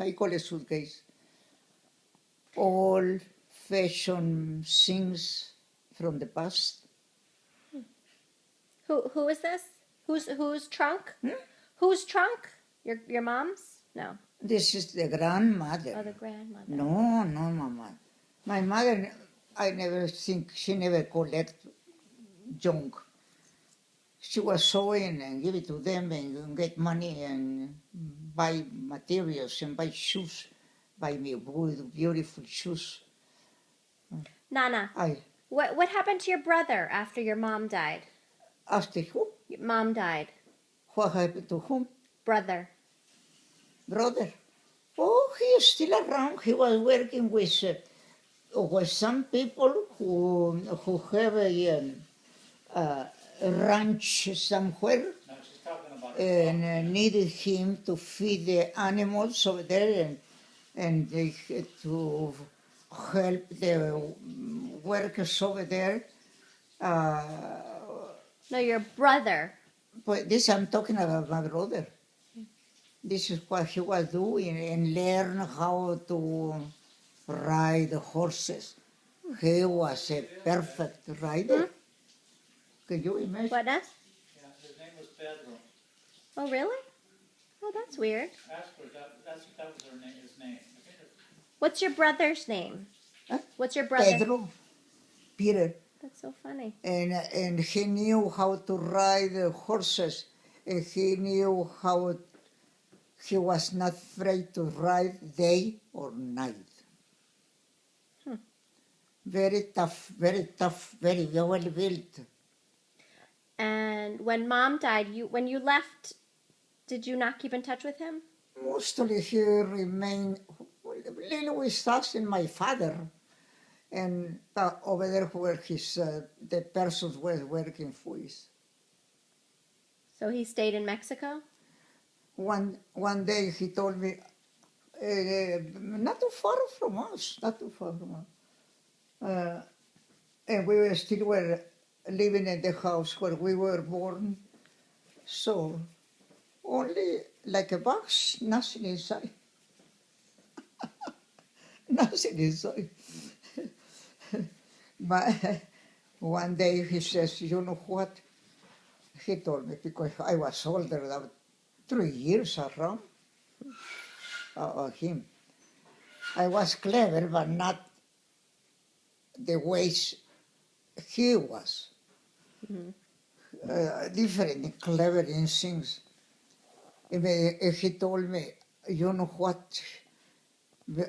suitcase. I call it suitcase. Old-fashioned things from the past. Who is this? Whose trunk? Hmm? Whose trunk? Your mom's? No. This is the grandmother. Oh, the grandmother. No, Mama. My mother, I never think, she never collect junk. She was sewing and give it to them and get money and buy materials and buy shoes, buy me beautiful shoes. Nana, what happened to your brother after your mom died? After who? Your mom died. What happened to whom? Brother. Oh, he is still around. He was working with some people who have a ranch somewhere and needed him to feed the animals over there and they had to help the workers over there. No, your brother. But this I'm talking about my brother. This is what he was doing and learn how to ride horses. He was a perfect rider. Can you imagine? What else? Yeah, his name was Pedro. Oh, really? Oh, that's weird. Ask her, that was his name. What's your brother's name? Huh? What's your brother? Pedro, Peter. That's so funny. And he knew how to ride horses. And he knew how he was not afraid to ride day or night. Very tough, very well built. And when mom died, when you left, did you not keep in touch with him? Mostly he remained little with us and my father. And over there where the persons were working for us. So he stayed in Mexico? One day he told me, not too far from us. And we were still living in the house where we were born. So only like a box, nothing inside. Nothing inside. But one day he says, you know what? He told me, because I was older, about 3 years around him. I was clever, but not the ways he was. Different, clever in things. He told me, you know what?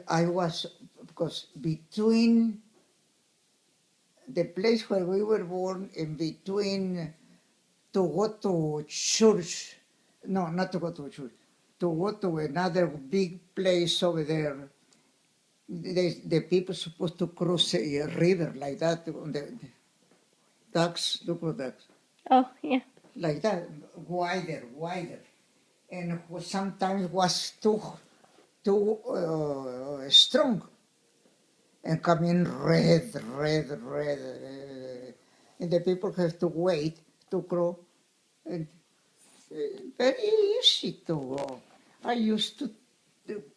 I was, because between the place where we were born and between to go to church, no, not to go to church, to go to another big place over there, the people supposed to cross a river like that, the ducks, look at ducks. Oh, yeah. Like that, wider. And sometimes was too strong. And come in red. And the people have to wait to grow. And very easy to go. I used to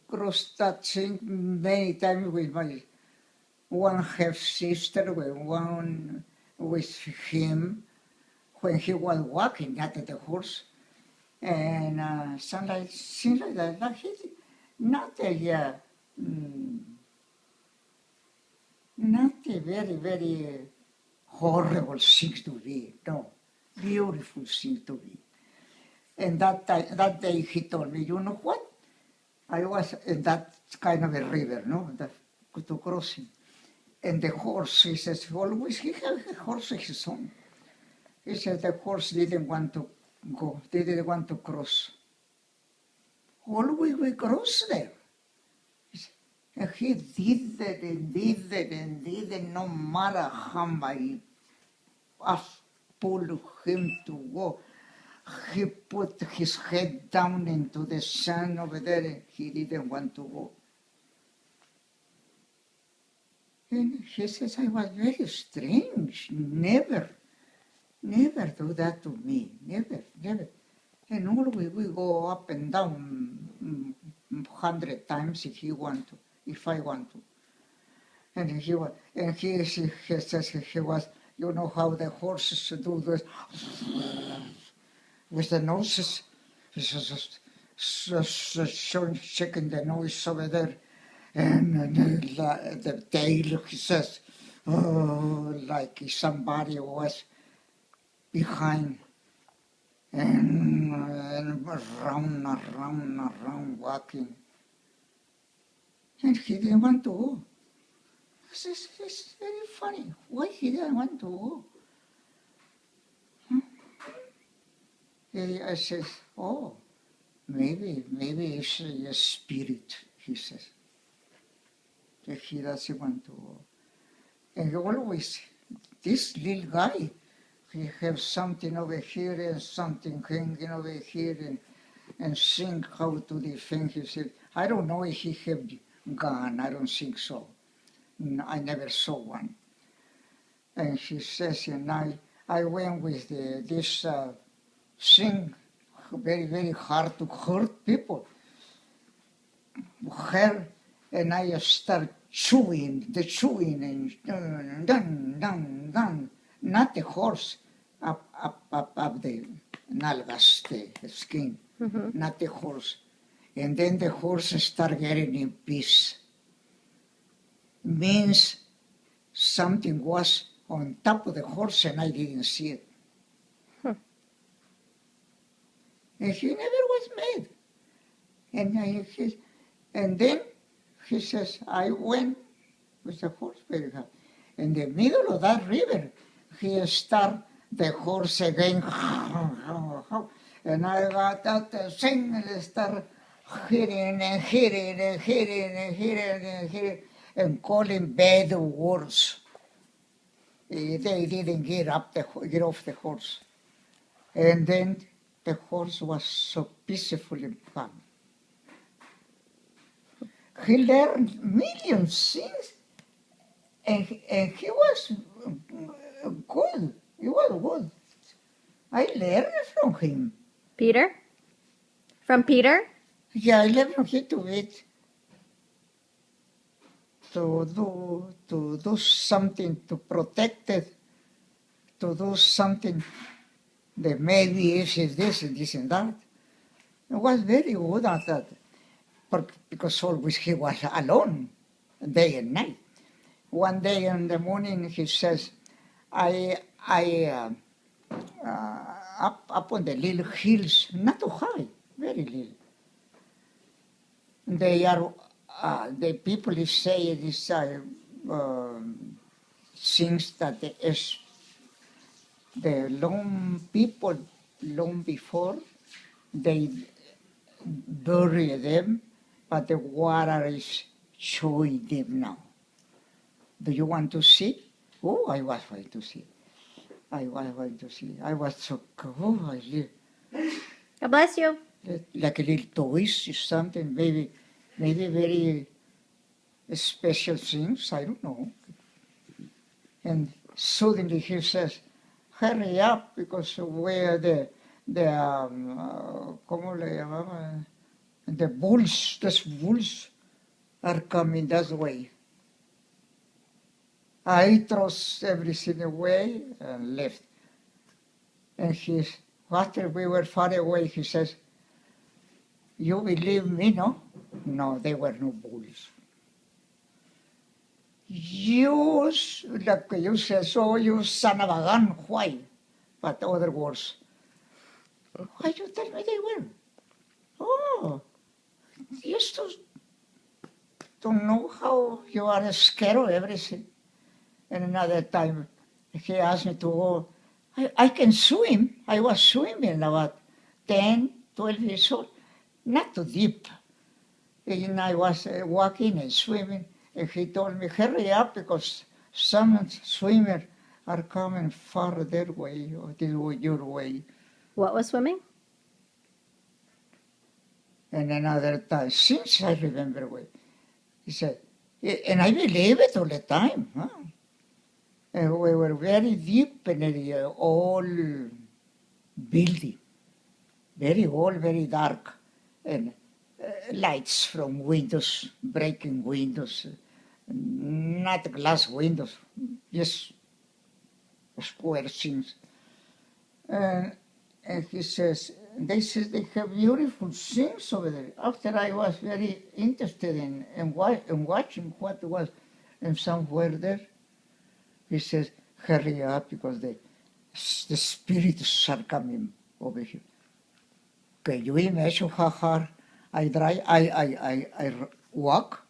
cross that thing many times with my one half sister, one with him, when he was walking, not the horse. And things like that. Not a very horrible thing to be. No, beautiful thing to be. And that day he told me, you know what? I was in that kind of a river, no, to crossing. And the horse, he says, always he had a horse of his own. He said the horse didn't want to go, didn't want to cross. Always we cross there. And he did it, no matter how I pulled him to go. He put his head down into the sand over there and he didn't want to go. And he says, I was very strange, never do that to me, never. And always we go up and down 100 times if I want to. And he says he was, you know how the horses do this with the noses. He says, checking the nose over there, and the tail. He says, oh, like somebody was behind, and around walking, and he didn't want to go. It's very funny. Why he didn't want to go? I says, oh, maybe it's a spirit, he says. That he doesn't want to go. And always, this little guy, he has something over here and something hanging over here and think how to defend himself. I don't know if he have gun, I don't think so. I never saw one. And he says, and I went with this thing, very, very hard to hurt people. Her, and I start chewing, and dun, not the horse, up the nalgas, the skin, not the horse. And then the horse start getting in peace. Means something was on top of the horse and I didn't see it. And he never was mad. And then he says, I went with the horse very hard. In the middle of that river, he started the horse again. And I got out the thing and started hitting and calling bad words. They didn't get off the horse. And then the horse was so peaceful and calm. He learned millions things, and he was good. He was good. I learned from him. Peter? From Peter? Yeah, I learned from him to do something to protect it, to do something that maybe if it's this and this and that. He was very good at that, because always he was alone, day and night. One day in the morning he says, up on the little hills, not too high, very little. They are, the people say these things that the long people, long before, they bury them, but the water is showing them now. Do you want to see? Oh, I was going to see. I was so cool. God bless you. Like a little toys or something, maybe very special things, I don't know. And suddenly he says, hurry up, because where the ¿cómo le llamaban? The wolves are coming that way. I throws everything away and left. And after we were far away, he says, you believe me, no? No, they were no bulls. You, like you said, so you son of a gun, why? But other words, why you tell me they were? Oh, used to know how you are scared of everything. And another time, he asked me to go. I can swim. I was swimming about 10, 12 years old, not too deep. And I was walking and swimming, and he told me, hurry up, because some swimmers are coming far their way, or your way. What was swimming? And another time, since I remember well, he said, and I believe it all the time. Huh? And we were very deep in the old building, very old, very dark. And lights from windows, breaking windows, not glass windows, just square things. And he says, they says they have beautiful things over there. After I was very interested in watching what was, and somewhere there, he says, hurry up because the spirits are coming over here. Can you imagine how hard I drive? I walk,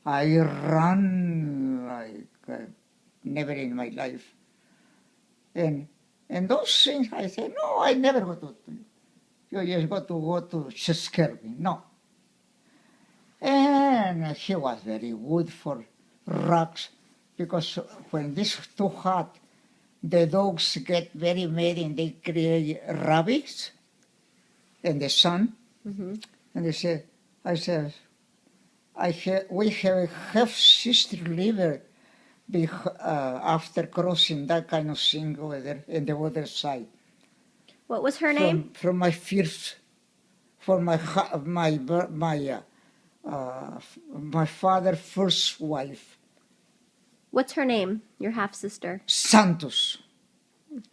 I run like never in my life. And those things, I say, no, I never go to you just go to scare me. No. And he was very good for rocks because when this is too hot, the dogs get very mad and they create rabbits in the sun. Mm-hmm. And they say, I said, we have a half-sister liver after crossing that kind of thing over there in the other side. What was her name? From my first, for my father's first wife, What's her name? Your half sister. Santos,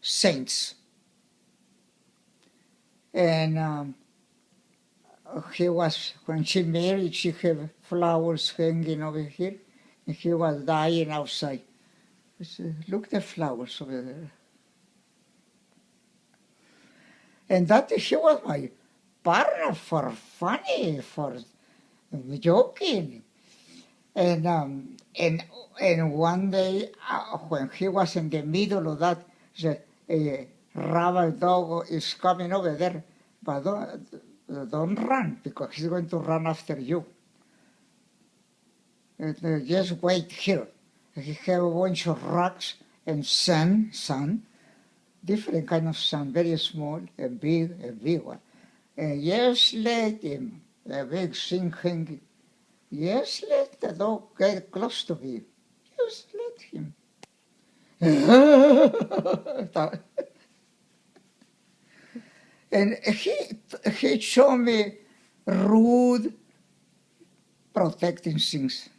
saints. And he was, when she married, she had flowers hanging over here, and he was dying outside. I said, look the flowers over there. And that he was my partner for funny, for joking. And one day, when he was in the middle of that, a rabbi dog is coming over there, but don't run, because he's going to run after you. Just wait here. He have a bunch of rocks and sand, different kind of sand, very small and big one. And just let him, a big thing hanging. Just let the dog get close to him. Just let him. And he showed me rude, protecting things.